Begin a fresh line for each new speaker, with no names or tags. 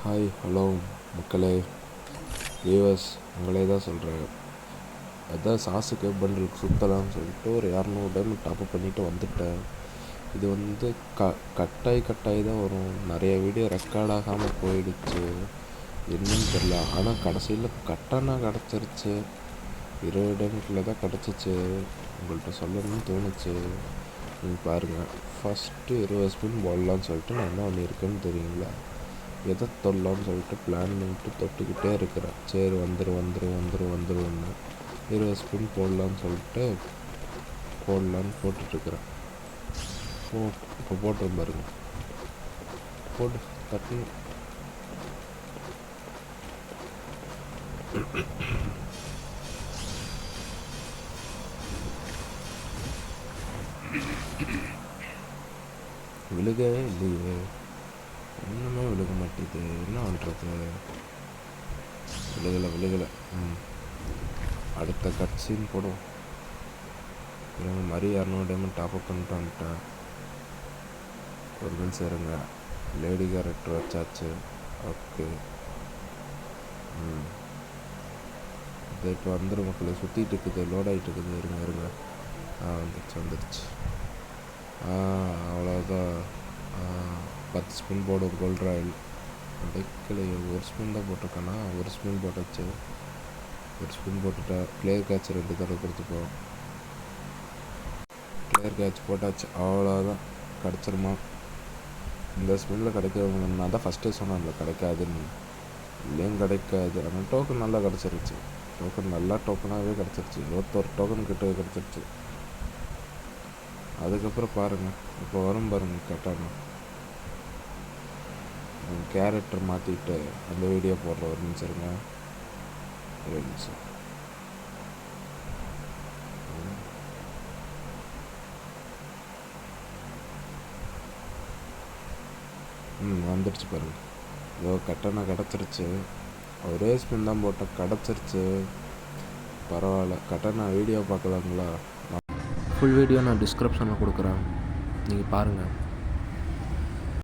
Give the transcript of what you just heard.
Hi hello மக்களே, viewers, உங்களே தான் சொல்கிறேன். அதான் சாசுக்கு பண்டலுக்கு சுற்றலாம்னு சொல்லிட்டு ஒரு 200 டைம் டாப்அப் பண்ணிவிட்டு வந்துட்டேன். இது வந்து கட்டாயி தான் வரும். நிறைய வீடியோ ரெக்கார்ட் ஆகாமல் போயிடுச்சு, என்னன்னு தெரில. ஆனால் கடைசியில் கட்டணா கிடச்சிருச்சு. 20 டைமுக்குள்ளே தான் கிடச்சிச்சு. உங்கள்கிட்ட சொல்லணும்னு தோணுச்சு. நீங்கள் பாருங்கள், ஃபஸ்ட்டு 20 ஸ்பின் போடலான்னு சொல்லிட்டு நான் என்ன பண்ணியிருக்கேன்னு தெரியுங்களா? எதை தொடலான்னு சொல்லிட்டு பிளான் பண்ணிட்டு தொட்டுக்கிட்டே இருக்கிறேன். சரி வந்துடும் 20 ஸ்பின் போடலான்னு சொல்லிட்டு போடலான்னு போட்டுட்ருக்குறேன். இப்போ போட்டுரும் பாருங்க, போட்டு தட்டணும். விழுகவே இல்லையே, ஒன்றுமே விழுக மாட்டேது. என்ன பண்ணுறது? விழுகலை. அடுத்த கட் சீன் போடும். மாதிரி 200 டைமண்ட் டாப்அப் பண்ணிட்டு வந்துட்டேன். ஒரு நிமிஷம் சேருங்க. லேடி கேரக்டர் வச்சாச்சு. ஓகே. இது இப்போ வந்துடும் மக்களை. சுற்றிட்டு இருக்குது, லோட் ஆகிட்டு இருக்குது. இருங்க. வந்துடுச்சு. அவ்வளோதான். 10 ஸ்பின் போடும் கோல்ட் ராயல். கிடைக்கலையே. ஒரு ஸ்பின் தான் போட்டிருக்கேன்னா, ஒரு ஸ்பின் போட்டாச்சு. ஒரு ஸ்பின் போட்டுட்டா கிளியர் கேட்ச் 2 தடவை கொடுத்துப்போம். கிளியர் கேட்ச் போட்டாச்சு. அவ்வளோதான். கிடச்சிருமா? இந்த ஸ்பின்னில் கிடைக்கிறவங்க நான் தான் ஃபஸ்ட்டே சொன்னேன்ல கிடைக்காதுன்னு. இல்லையும் கிடைக்காது. ஆனால் டோக்கன் நல்லா கிடச்சிருச்சு. நல்லா டோக்கனாகவே கிடச்சிருச்சு. 21 டோக்கன் கிட்ட கிடச்சிருச்சு. அதுக்கப்புறம் பாருங்கள், இப்போ வரும் பாருங்கள் கட்டானா. கேரக்டர் மாற்றிட்டு அந்த வீடியோ போடுற. ஒரு நிமிஷம். வந்துடுச்சு பாருங்கள். இதோ கட்டணா கிடச்சிருச்சு. ஒரே ஸ்பின் தான் போட்டேன், கிடச்சிருச்சு. பரவாயில்ல. கட்டணா வீடியோ பார்க்கலாங்களா? ஃபுல் வீடியோ நான் டிஸ்கிரிப்ஷனில் கொடுக்குறேன், நீங்கள் பாருங்கள்.